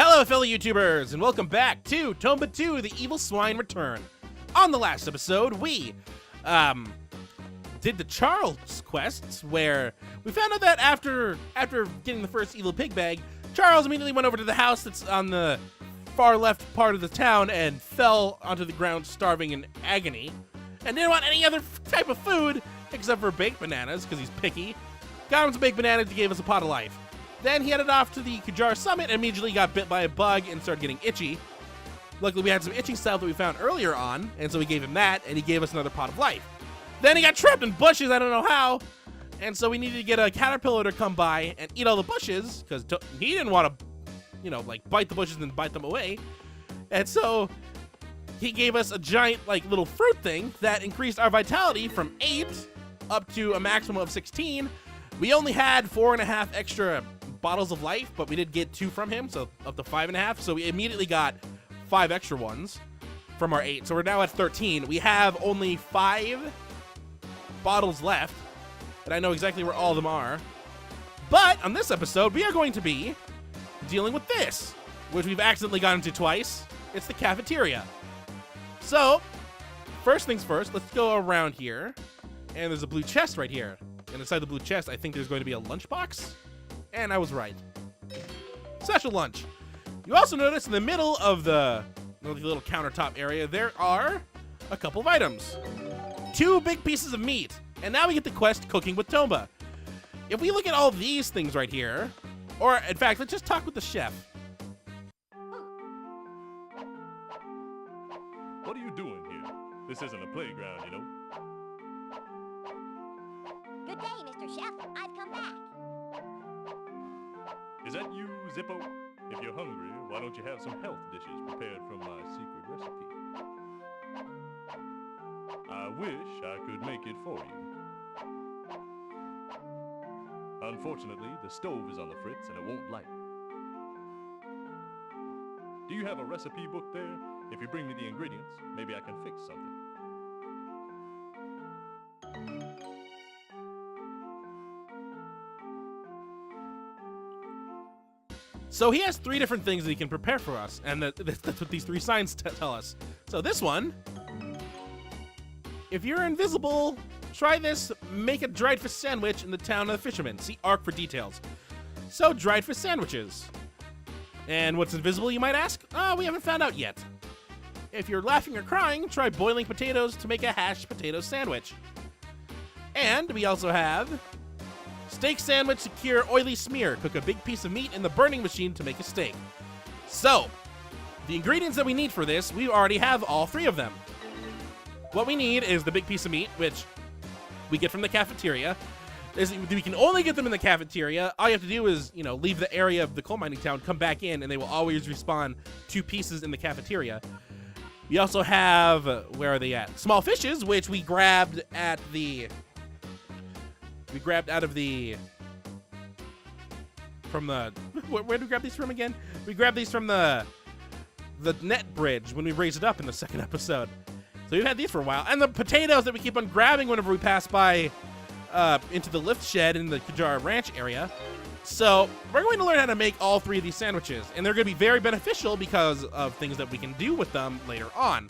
Hello, fellow YouTubers, and welcome back to Tomba 2, the Evil Swine Return. On the last episode, we, did the Charles quests, where we found out that after getting the first evil pig bag, Charles immediately went over to the house that's on the far left part of the town and fell onto the ground starving in agony, and didn't want any other type of food except for baked bananas, because he's picky. Got him some baked bananas, he gave us a pot of life. Then he headed off to the Kajar Summit and immediately got bit by a bug and started getting itchy. Luckily, we had some itching salve that we found earlier on, and so we gave him that, and he gave us another pot of life. Then he got trapped in bushes, I don't know how, and so we needed to get a caterpillar to come by and eat all the bushes, because he didn't want to, you know, like, bite the bushes and then bite them away. And so he gave us a giant, like, little fruit thing that increased our vitality from 8 up to a maximum of 16. We only had 4.5 extra bottles of life, but we did get 2 from him, so up to 5.5. So we immediately got 5 extra ones from our 8. So we're now at 13. We have only 5 bottles left, and I know exactly where all of them are. But on this episode, we are going to be dealing with this, which we've accidentally gotten into twice. It's the cafeteria. So, first things first, let's go around here. And there's a blue chest right here. And inside the blue chest, I think there's going to be a lunchbox. And I was right. Special lunch. You also notice in the middle of the little countertop area, there are a couple of items. 2 big pieces of meat. And now we get the quest Cooking with Tomba. If we look at all these things right here, or in fact, let's just talk with the chef. What are you doing here? This isn't a playground, you know. Good day, Mr. Chef. I've come back. Is that you, Zippo? If you're hungry, why don't you have some health dishes prepared from my secret recipe? I wish I could make it for you. Unfortunately, the stove is on the fritz and it won't light. Do you have a recipe book there? If you bring me the ingredients, maybe I can fix something. So he has 3 different things that he can prepare for us, and that's what these 3 signs tell us. So this one, if you're invisible, try this, make a dried fish sandwich in the town of the fishermen. See ARC for details. So dried fish sandwiches. And what's invisible, you might ask? We haven't found out yet. If you're laughing or crying, try boiling potatoes to make a hashed potato sandwich. And we also have steak sandwich to cure oily smear. Cook a big piece of meat in the burning machine to make a steak. So, the ingredients that we need for this, we already have all 3 of them. What we need is the big piece of meat, which we get from the cafeteria. We can only get them in the cafeteria. All you have to do is, you know, leave the area of the coal mining town, come back in, and they will always respawn 2 pieces in the cafeteria. We also have, where are they at? Small fishes, which we grabbed at the... from the, where did we grab these from again? We grabbed these from the net bridge when we raised it up in the 2nd episode. So we've had these for a while. And the potatoes that we keep on grabbing whenever we pass by into the lift shed in the Kajar Ranch area. So we're going to learn how to make all 3 of these sandwiches. And they're going to be very beneficial because of things that we can do with them later on.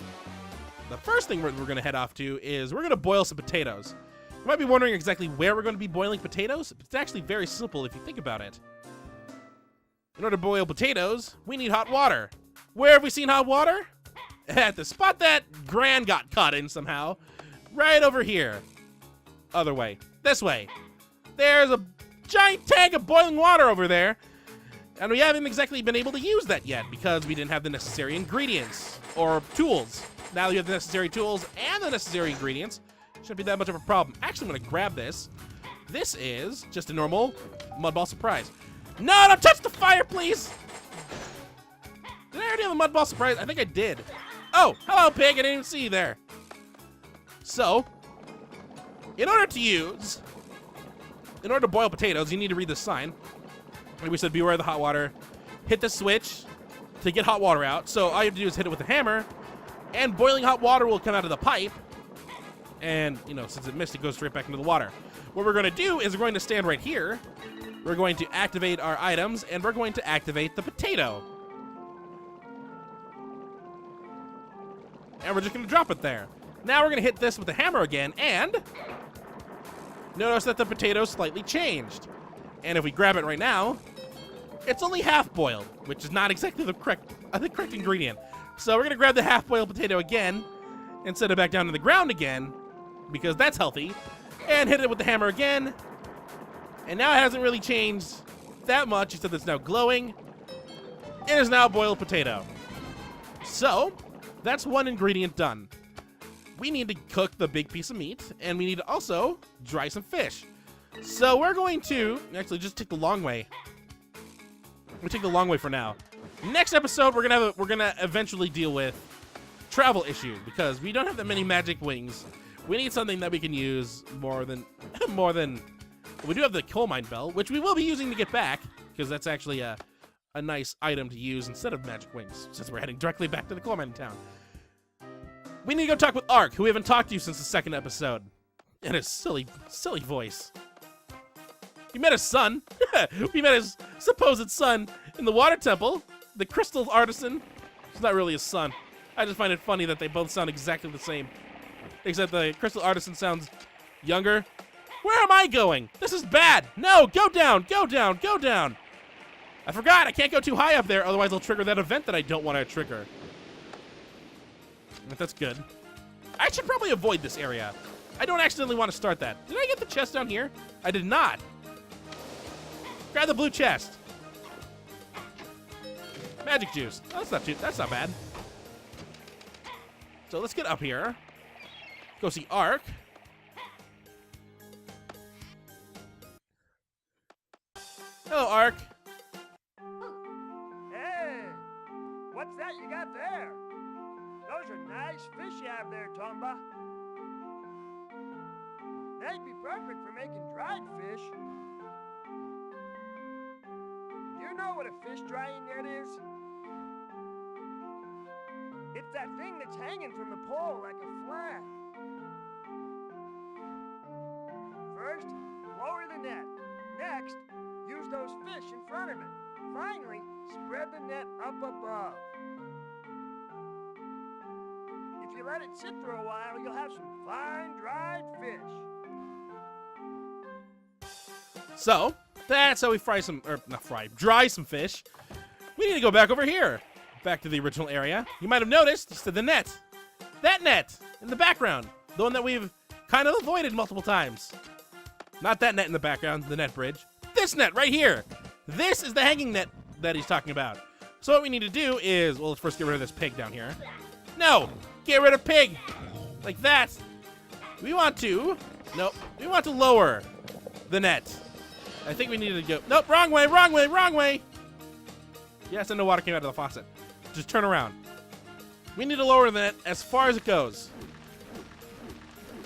The first thing we're going to head off to is we're going to boil some potatoes. You might be wondering exactly where we're going to be boiling potatoes. It's actually very simple if you think about it. In order to boil potatoes, we need hot water. Where have we seen hot water? At the spot that Gran got caught in somehow. Right over here. Other way. This way. There's a giant tank of boiling water over there. And we haven't exactly been able to use that yet because we didn't have the necessary ingredients or tools. Now that you have the necessary tools and the necessary ingredients, shouldn't be that much of a problem. Actually, I'm gonna grab this. This is just a normal mud ball surprise. No, don't touch the fire, please! Did I already have a mud ball surprise? I think I did. Oh, hello, pig. I didn't even see you there. So, in order to boil potatoes, you need to read this sign. Like we said, beware of the hot water. Hit the switch to get hot water out. So all you have to do is hit it with a hammer, and boiling hot water will come out of the pipe. And, you know, since it missed, it goes straight back into the water. What we're going to do is we're going to stand right here. We're going to activate our items, and we're going to activate the potato. And we're just going to drop it there. Now we're going to hit this with the hammer again, and notice that the potato slightly changed. And if we grab it right now, it's only half-boiled, which is not exactly the correct ingredient. So we're going to grab the half-boiled potato again and set it back down to the ground again, because that's healthy, and hit it with the hammer again. And now it hasn't really changed that much, except it's now glowing. It is now boiled potato. So that's one ingredient done. We need to cook the big piece of meat, and we need to also dry some fish. So we're going to actually just take the long way. We take the long way for now. Next episode, we're gonna eventually deal with travel issue, because we don't have that many magic wings. We need something that we can use more than we do have the coal mine bell, which we will be using to get back, because that's actually a nice item to use instead of magic wings, since we're heading directly back to the coal mine town. We need to go talk with Ark, who we haven't talked to since the second episode, in his silly voice. We met his son. We met his supposed son in the water temple, the crystal artisan. It's not really his son. I just find it funny that they both sound exactly the same, except the crystal artisan sounds younger. Where am I going? This is bad. No, go down, go down, go down. I forgot, I can't go too high up there, otherwise I'll trigger that event that I don't want to trigger. But that's good. I should probably avoid this area. I don't accidentally want to start that. Did I get the chest down here? I did not. Grab the blue chest. Magic juice. Oh, that's not bad. So let's get up here. Go see Ark. Hello, Ark. Hey, what's that you got there? Those are nice fish you have there, Tomba. They'd be perfect for making dried fish. Do you know what a fish drying net is? It's that thing that's hanging from the pole like a flag. First, lower the net. Next, use those fish in front of it. Finally, spread the net up above. If you let it sit for a while, you'll have some fine dried fish. So, that's how we dry some fish. We need to go back over here. Back to the original area. You might have noticed, just to the net. That net in the background. The one that we've kind of avoided multiple times. Not that net in the background, the net bridge. This net right here. This is the hanging net that he's talking about. So what we need to do is, well, let's first get rid of this pig down here. No, get rid of pig. Like that. We want to lower the net. I think we need to go, nope, wrong way, wrong way, wrong way. Yes, and no water came out of the faucet. Just turn around. We need to lower the net as far as it goes.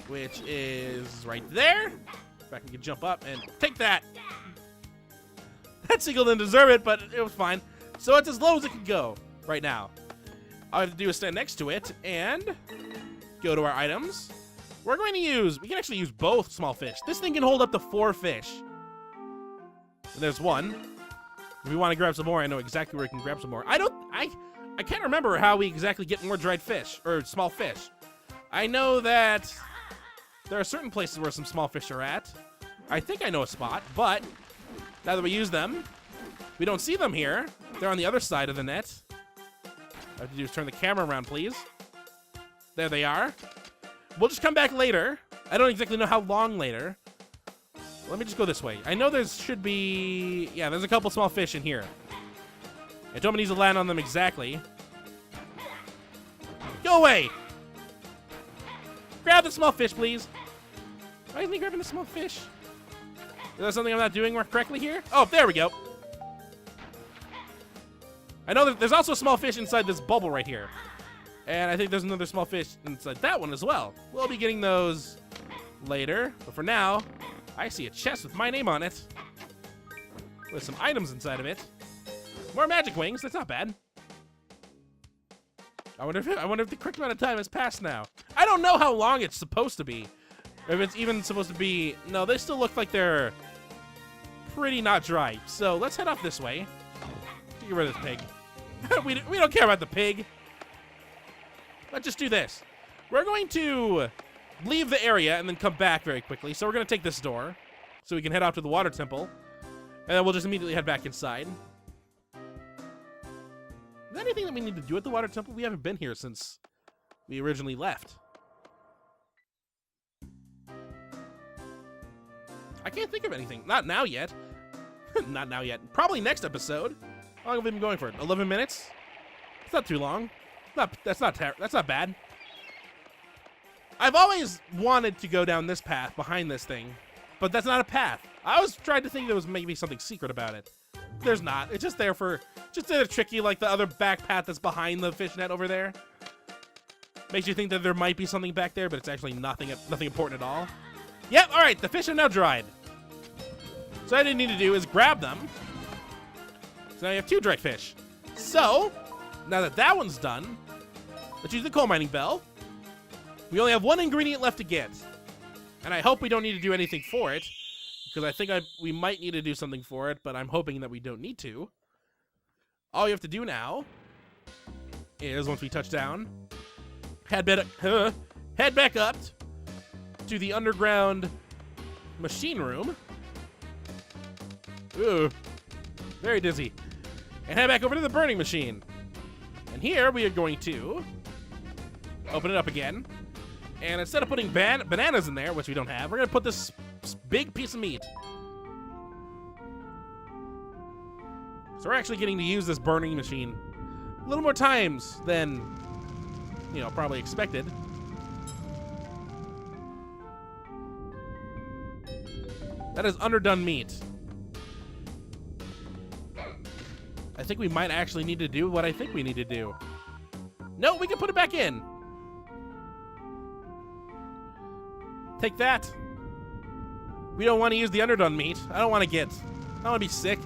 Which is right there. If I can jump up and take that. That seagull didn't deserve it, but it was fine. So it's as low as it can go right now. All I have to do is stand next to it and go to our items. We can actually use both small fish. This thing can hold up to 4 fish. There's one. If we want to grab some more, I know exactly where we can grab some more. I can't remember how we exactly get more dried fish, or small fish. I know that there are certain places where some small fish are at. I think I know a spot, but now that we use them, we don't see them here. They're on the other side of the net. All I have to do is turn the camera around, please. There they are. We'll just come back later. I don't exactly know how long later. Let me just go this way. I know there should be... Yeah, there's a couple small fish in here. I don't need to land on them exactly. Go away! Grab the small fish, please. Why isn't he grabbing the small fish? Is there something I'm not doing correctly here? Oh, there we go. I know that there's also a small fish inside this bubble right here. And I think there's another small fish inside that one as well. We'll be getting those later. But for now, I see a chest with my name on it. With some items inside of it. More magic wings. That's not bad. I wonder if the correct amount of time has passed now. I don't know how long it's supposed to be. If it's even supposed to be... No, they still look like they're pretty not dry. So let's head off this way. Get rid of this pig. we don't care about the pig. let's just do this. We're going to leave the area and then come back very quickly. So we're going to take this door so we can head out to the water temple. And then we'll just immediately head back inside. Is there anything that we need to do at the water temple? We haven't been here since we originally left. I can't think of anything. Not now yet. Not now yet. Probably next episode. How long have we been going for? 11 minutes? It's not too long. That's not bad. I've always wanted to go down this path behind this thing, but that's not a path. I was trying to think there was maybe something secret about it. There's not. It's just there for, just there to trick you like the other back path that's behind the fishnet over there. Makes you think that there might be something back there, but it's actually nothing important at all. Yep, all right, the fish are now dried. So all I didn't need to do is grab them. So now you have 2 dried fish. So, now that that one's done, let's use the coal mining bell. We only have 1 ingredient left to get. And I hope we don't need to do anything for it, because I think we might need to do something for it, but I'm hoping that we don't need to. All you have to do now is, once we touch down, head back up to the underground machine room. Ooh, very dizzy. And head back over to the burning machine. And here we are going to open it up again. And instead of putting bananas in there, which we don't have, we're going to put this big piece of meat. So we're actually getting to use this burning machine a little more times than, you know, probably expected. That is underdone meat. I think we might actually need to do what I think we need to do. No, we can put it back in. Take that. We don't want to use the underdone meat. I don't want to be sick.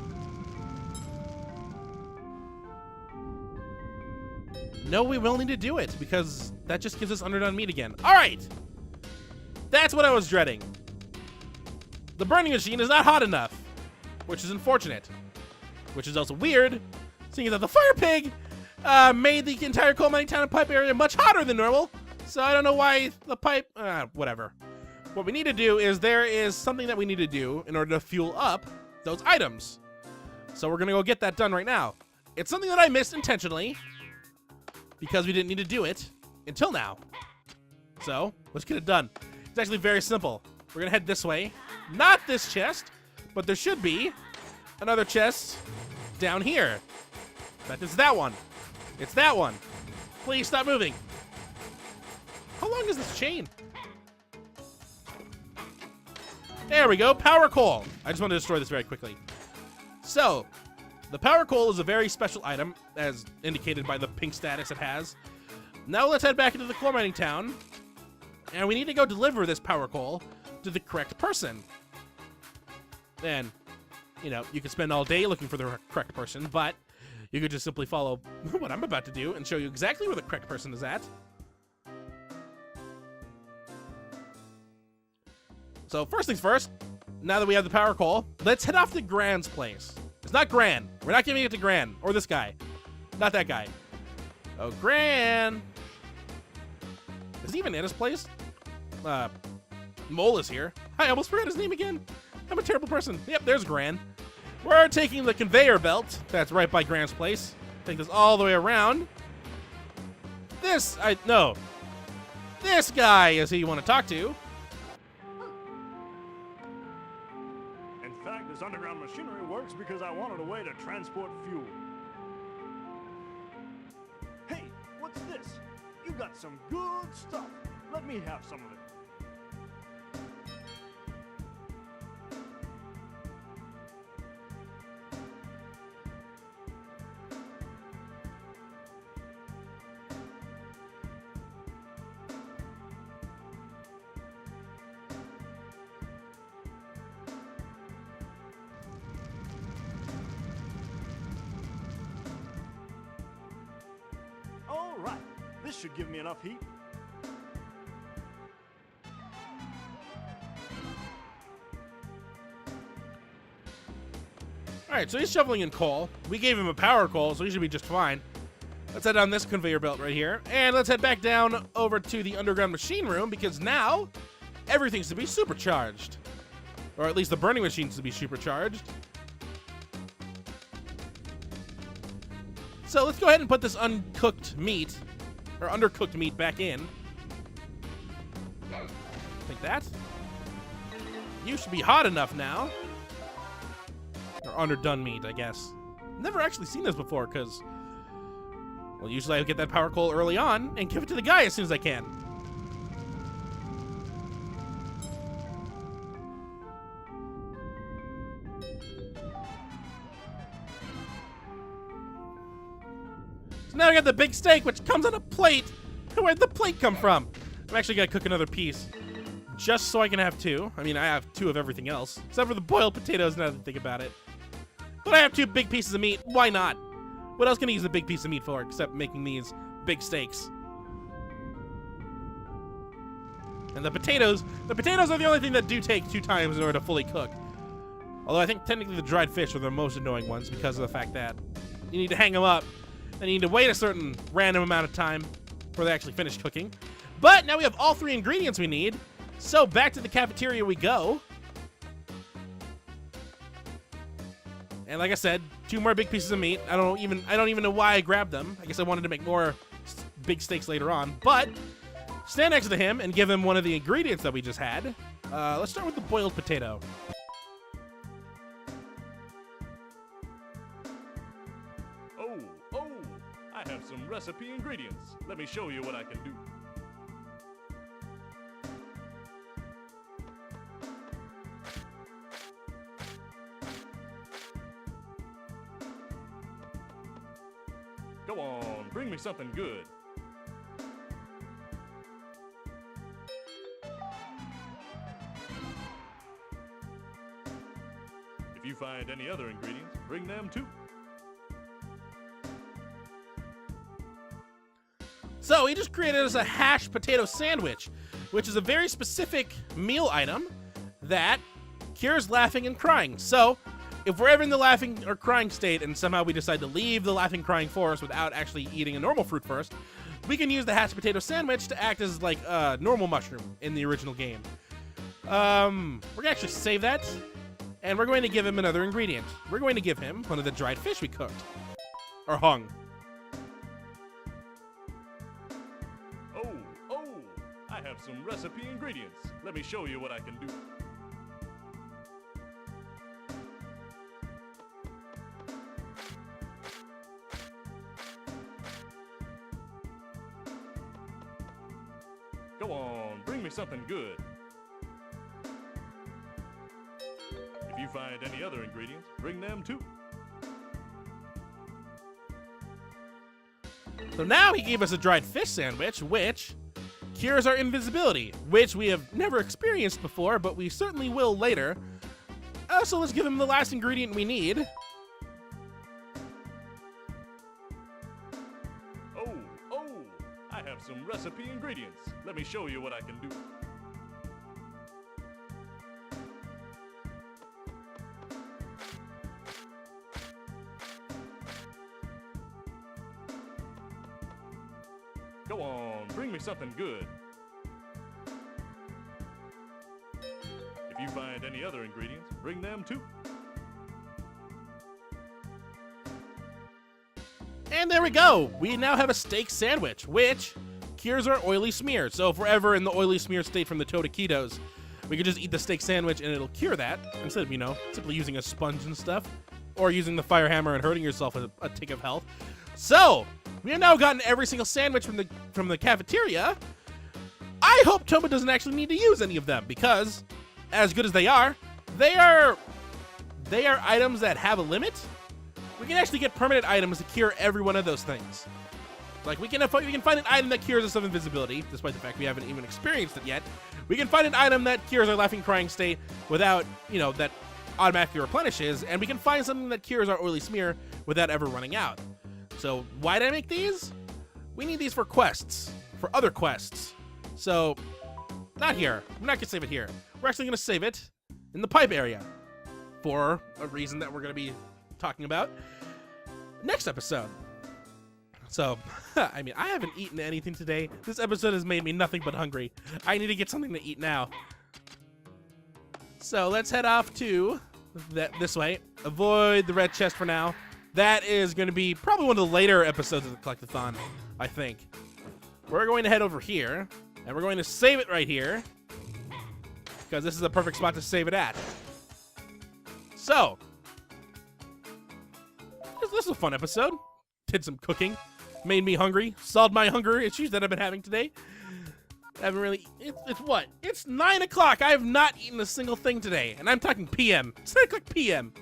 No, we will need to do it because that just gives us underdone meat again. All right. That's what I was dreading. The burning machine is not hot enough, which is unfortunate. Which is also weird, seeing that the fire pig made the entire coal mining town and pipe area much hotter than normal. So I don't know why the pipe, whatever. What we need to do is there is something that we need to do in order to fuel up those items. So we're gonna go get that done right now. It's something that I missed intentionally because we didn't need to do it until now. So let's get it done. It's actually very simple. We're gonna head this way. Not this chest, but there should be another chest down here. But it's that one. It's that one. Please stop moving. How long is this chain? There we go, power coal. I just want to destroy this very quickly. So, the power coal is a very special item, as indicated by the pink status it has. Now let's head back into the coal mining town, and we need to go deliver this power coal to the correct person. Then, you know, you could spend all day looking for the correct person, but you could just simply follow what I'm about to do and show you exactly where the correct person is at. So first things first, now that we have the power coal, let's head off to Gran's place. It's not Gran. We're not giving it to Gran or this guy. Not that guy. Oh, Gran. Is he even at his place? Mole is here. I almost forgot his name again. I'm a terrible person. Yep, there's Gran. We're taking the conveyor belt that's right by Gran's place. Take this all the way around. This guy is who you want to talk to. In fact, this underground machinery works because I wanted a way to transport fuel. Hey, what's this? You got some good stuff. Let me have some of it. All right, this should give me enough heat. All right, so he's shoveling in coal. We gave him a power coal, so he should be just fine. Let's head down this conveyor belt right here. And let's head back down over to the underground machine room because now everything's to be supercharged. Or at least the burning machine's to be supercharged. So let's go ahead and put this uncooked meat, or undercooked meat back in. Like that. You should be hot enough now. Or underdone meat, I guess. Never actually seen this before because, well, usually I get that power coal early on and give it to the guy as soon as I can. So now I got the big steak, which comes on a plate. Where'd the plate come from? I'm actually gonna cook another piece just so I can have two. I mean, I have two of everything else, except for the boiled potatoes now that I think about it. But I have two big pieces of meat. Why not? What else can I use a big piece of meat for except making these big steaks? And the potatoes are the only thing that do take 2 times in order to fully cook. Although I think technically the dried fish are the most annoying ones because of the fact that you need to hang them up and you need to wait a certain random amount of time before they actually finish cooking. But now we have all 3 ingredients we need. So back to the cafeteria we go. And like I said, 2 more big pieces of meat. I don't even know why I grabbed them. I guess I wanted to make more big steaks later on. But stand next to him and give him one of the ingredients that we just had. Let's start with the boiled potato. Oh, I have some recipe ingredients. Let me show you what I can do. Go on, bring me something good. If you find any other ingredients, bring them too. So he just created us a hashed potato sandwich, which is a very specific meal item that cures laughing and crying. So if we're ever in the laughing or crying state and somehow we decide to leave the laughing crying forest without actually eating a normal fruit first, we can use the hashed potato sandwich to act as like a normal mushroom in the original game. We're gonna actually save that, and we're going to give him another ingredient. We're going to give him one of the dried fish we cooked. Or hung. Oh, I have some recipe ingredients. Let me show you what I can do. Go on, bring me something good. If you find any other ingredients, bring them too. So now he gave us a dried fish sandwich, which cures our invisibility, which we have never experienced before, but we certainly will later. So let's give him the last ingredient we need. Oh, I have some recipe ingredients. Let me show you what I can do. Go on, bring me something good. If you find any other ingredients, bring them too. And there we go. We now have a steak sandwich, which cures our oily smear. So if we're ever in the oily smear state from the taquitos, we could just eat the steak sandwich and it'll cure that instead of, simply using a sponge and stuff or using the fire hammer and hurting yourself with a tick of health. So we have now gotten every single sandwich from the cafeteria. I hope Tomba doesn't actually need to use any of them because, as good as they are items that have a limit. We can actually get permanent items to cure every one of those things. Like we can find an item that cures us of invisibility, despite the fact we haven't even experienced it yet. We can find an item that cures our laughing crying state without, that automatically replenishes, and we can find something that cures our oily smear without ever running out. So why did I make these? We need these for quests, for other quests. So not here. We're not gonna save it here. We're actually gonna save it in the pipe area for a reason that we're gonna be talking about next episode. So, I mean, I haven't eaten anything today. This episode has made me nothing but hungry. I need to get something to eat now. So let's head off to this way. Avoid the red chest for now. That is going to be probably one of the later episodes of the Collectathon, I think. We're going to head over here, and we're going to save it right here, because this is a perfect spot to save it at. So, this is a fun episode. Did some cooking. Made me hungry. Solved my hunger issues that I've been having today. I haven't really... It's what? It's 9 o'clock. I have not eaten a single thing today. And I'm talking PM. It's 9 o'clock PM.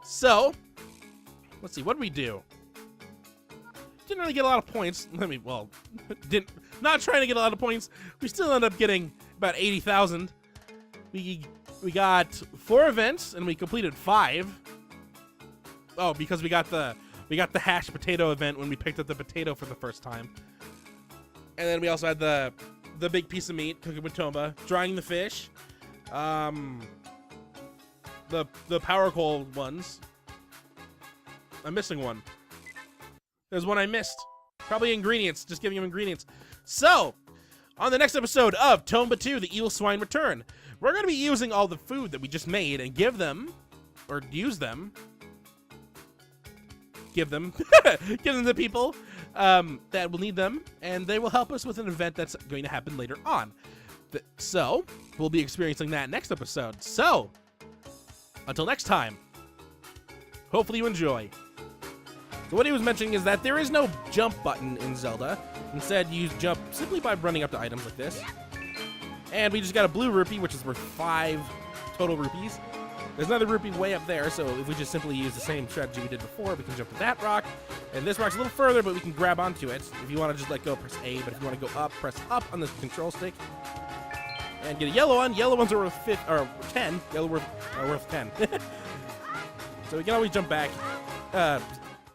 So, let's see. What did we do? Didn't really get a lot of points. Not trying to get a lot of points. We still ended up getting about 80,000. We got 4 events, and we completed 5. Oh, because we got the hashed potato event when we picked up the potato for the first time. And then we also had the big piece of meat, cooking with Tomba, drying the fish, the power coal ones. I'm missing one. There's one I missed. Probably ingredients, just giving him ingredients. So, on the next episode of Tomba 2, the Evil Swine Return, we're going to be using all the food that we just made and give them to people that will need them, and they will help us with an event that's going to happen later on. So, we'll be experiencing that next episode. So, until next time, hopefully you enjoy. So what he was mentioning is that there is no jump button in Zelda. Instead, you jump simply by running up to items like this. And we just got a blue rupee, which is worth 5 total rupees. There's another rupee way up there, so if we just simply use the same strategy we did before, we can jump to that rock. And this rock's a little further, but we can grab onto it. If you want to just let go, press A, but if you want to go up, press up on the control stick. And get a yellow one. Yellow ones are worth 10. Yellow are worth 10. So we can always jump back.